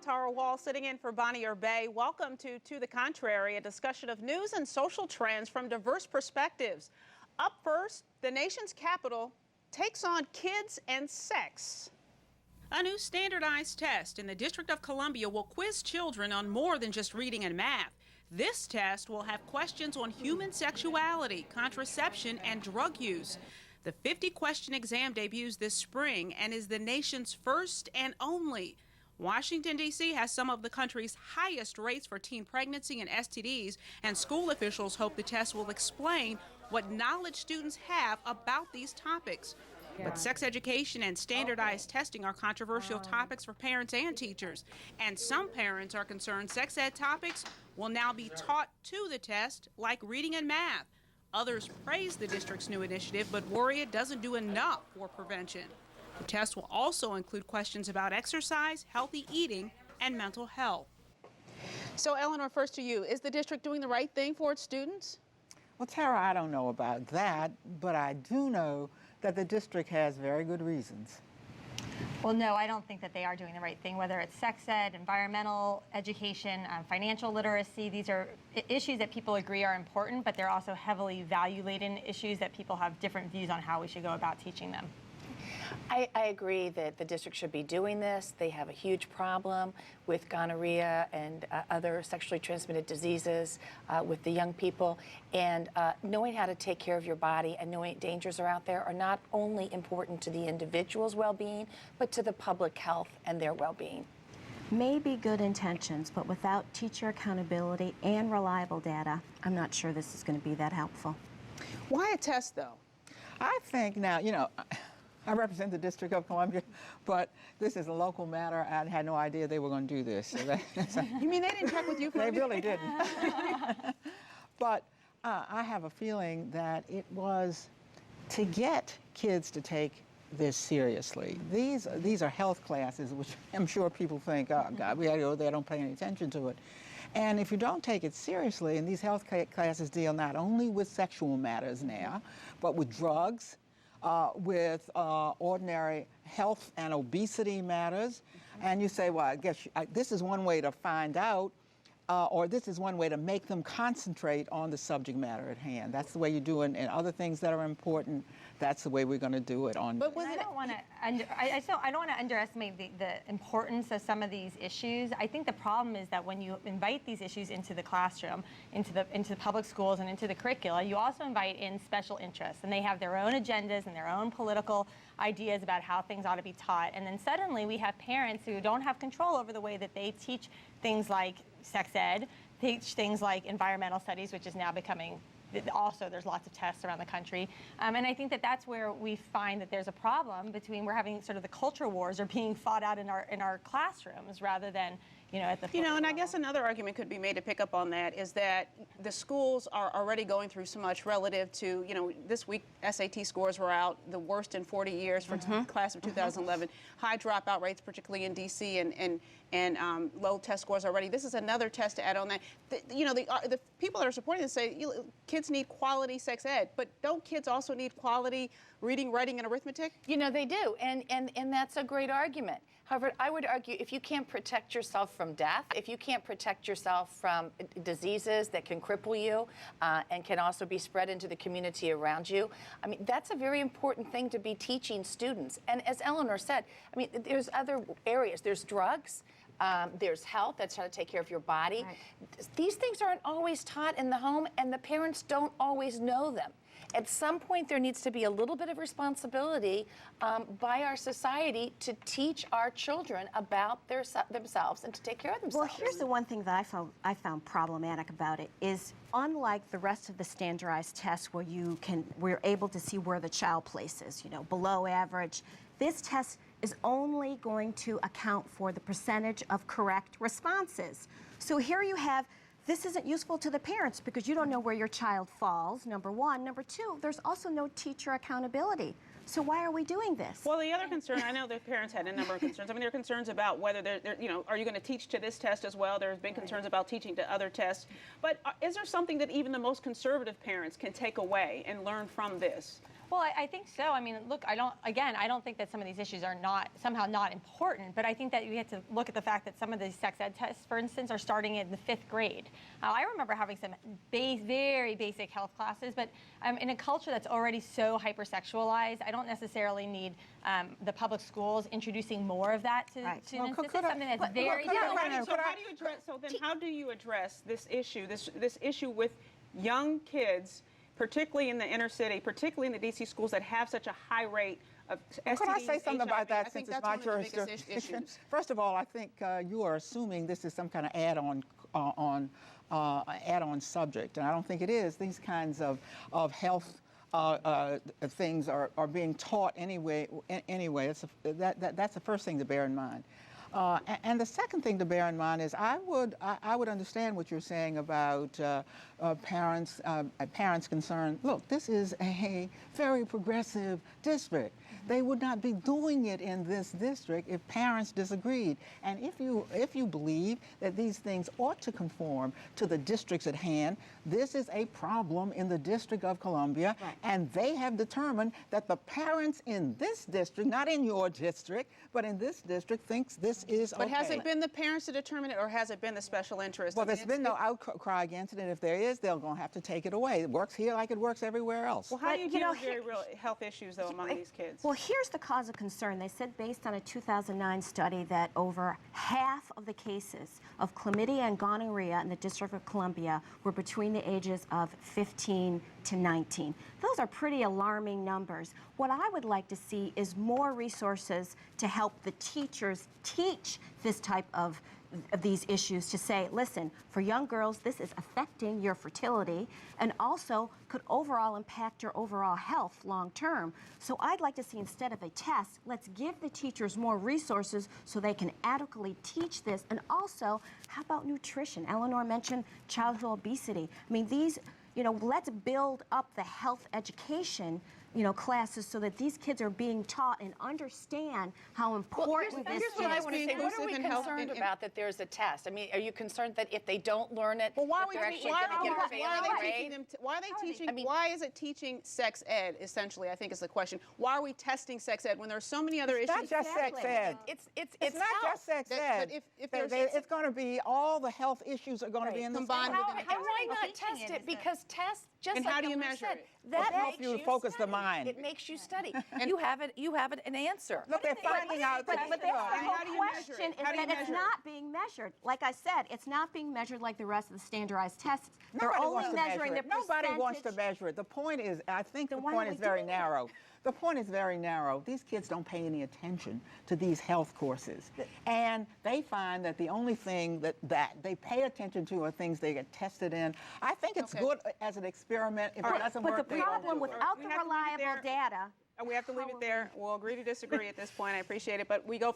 Tara Wall sitting in for Bonnie Bay. Welcome to the Contrary, a discussion of news and social trends from diverse perspectives. Up first, the nation's capital takes on kids and sex. A new standardized test in the District of Columbia will quiz children on more than just reading and math. This test will have questions on human sexuality, contraception, and drug use. The 50-question exam debuts this spring and is the nation's first and only. Washington, D.C. has some of the country's highest rates for teen pregnancy and STDs, and school officials hope the test will explain what knowledge students have about these topics. But sex education and standardized testing are controversial topics for parents and teachers. And some parents are concerned sex ed topics will now be taught to the test, like reading and math. Others praise the district's new initiative, but worry it doesn't do enough for prevention. The test will also include questions about exercise, healthy eating, and mental health. So, Eleanor, first to you. Is the district doing the right thing for its students? Well, Tara, I don't know about that, but I do know that the district has very good reasons. Well, no, I don't think that they are doing the right thing, whether it's sex ed, environmental education, financial literacy. These are issues that people agree are important, but they're also heavily value-laden issues that people have different views on how we should go about teaching them. I agree that the district should be doing this. They have a huge problem with gonorrhea and other sexually transmitted diseases with the young people. And knowing how to take care of your body and knowing dangers are out there are not only important to the individual's well-being, but to the public health and their well-being. Maybe good intentions, but without teacher accountability and reliable data, I'm not sure this is going to be that helpful. Why a test, though? I think now, you know, I represent the District of Columbia, but this is a local matter. I had no idea they were going to do this. You mean they didn't check with you? They really didn't. But I have a feeling that it was to get kids to take this seriously. These are health classes, which I'm sure people think, oh, God, we got to go there, don't pay any attention to it. And if you don't take it seriously, and these health classes deal not only with sexual matters now, but with drugs, with ordinary health and obesity matters. And you say, well, I guess this is one way to find out, or this is one way to make them concentrate on the subject matter at hand. That's the way you do it in other things that are important. That's the way we're going to do it on. But I don't want to underestimate the importance of some of these issues. I think the problem is that when you invite these issues into the classroom, into the public schools and into the curricula, you also invite in special interests, and they have their own agendas and their own political ideas about how things ought to be taught. And then suddenly we have parents who don't have control over the way that they teach things like sex ed, teach things like environmental studies, which is now becoming also, there's lots of tests around the country. And I think that that's where we find that there's a problem between we're having sort of the culture wars are being fought out in our classrooms rather than, you know, at the and level. I guess another argument could be made to pick up on that is that the schools are already going through so much relative to, you know, this week SAT scores were out, the worst in 40 years for class of 2011. High dropout rates, particularly in D.C. and low test scores already. This is another test to add on that. The people that are supporting this say kids need quality sex ed, but don't kids also need quality reading, writing, and arithmetic? You know, they do, and that's a great argument. However, I would argue if you can't protect yourself from death, if you can't protect yourself from diseases that can cripple you and can also be spread into the community around you, I mean, that's a very important thing to be teaching students. And as Eleanor said, I mean, there's other areas. There's drugs. There's health, that's how to take care of your body. Right. These things aren't always taught in the home, and the parents don't always know them. At some point, there needs to be a little bit of responsibility by our society to teach our children about themselves and to take care of themselves. Well, here's the one thing that I found problematic about it is, unlike the rest of the standardized tests where we're able to see where the child places, you know, below average, this test is only going to account for the percentage of correct responses. So here you have, this isn't useful to the parents because you don't know where your child falls, number one. Number two, there's also no teacher accountability. So why are we doing this? Well, the other concern, I know the parents had a number of concerns. I mean, there are concerns about whether are you going to teach to this test as well? There's been concerns about teaching to other tests. But is there something that even the most conservative parents can take away and learn from this? Well, I think so. I mean, look, I don't think that some of these issues are somehow not important, but I think that you have to look at the fact that some of these sex ed tests, for instance, are starting in the 5th grade. I remember having some very basic health classes, but in a culture that's already so hypersexualized, I don't necessarily need the public schools introducing more of that to students. This is something that's very... How do you address this issue, this issue with young kids, particularly in the inner city, particularly in the D.C. schools that have such a high rate of STDs, Could I say something HIV? about that since it's my jurisdiction? First of all, I think you are assuming this is some kind of add-on subject, and I don't think it is. These kinds of health things are being taught anyway. That's the first thing to bear in mind. And the second thing to bear in mind is I would understand what you're saying about parents concerned. Look, this is a very progressive district. They would not be doing it in this district if parents disagreed. And if you believe that these things ought to conform to the districts at hand, this is a problem in the District of Columbia, and they have determined that the parents in this district, not in your district, but in this district, thinks this is okay. But has it been the parents to determine it, or has it been the special interest? Well, there's been no outcry against it, and if there is, they're going to have to take it away. It works here like it works everywhere else. Well, how do you deal with very real health issues, though, among these kids? Well, here's the cause of concern. They said based on a 2009 study that over half of the cases of chlamydia and gonorrhea in the District of Columbia were between the ages of 15 to 19. Those are pretty alarming numbers. What I would like to see is more resources to help the teachers teach this type of these issues, to say, listen, for young girls, this is affecting your fertility and also could overall impact your overall health long term. So I'd like to see, instead of a test, let's give the teachers more resources so they can adequately teach this. And also, how about nutrition? Eleanor mentioned childhood obesity. I mean, these, let's build up the health education classes so that these kids are being taught and understand how important this is. Here's what I want to say. What are we concerned about that there's a test? I mean, are you concerned that if they don't learn it, well, why they're actually going to get a failing grade? Why is it teaching sex ed, essentially, I think is the question. Why are we testing sex ed when there are so many other issues? It's not just sex ed. It's not just sex ed. It's going to be, all the health issues are going to be in this combined. And why not test it? Because tests, just and like how do you Eleanor measure said, it? that helps you focus the mind. It makes you study. You have an answer. Look, they're finding out. But the whole question is that it's measure not being measured. Like I said, it's not being measured like the rest of the standardized tests. They're Nobody only wants to measuring measure the it. Nobody wants to percentage. measure it. The point is, I think the Then why point are is we very doing that? narrow. The point is very narrow. These kids don't pay any attention to these health courses. And they find that the only thing that they pay attention to are things they get tested in. I think it's good as an experiment. If it doesn't work, But the they don't problem, do it. without We the have to leave it reliable there. data, And we have to leave it there. We'll agree to disagree at this point. I appreciate it. But we go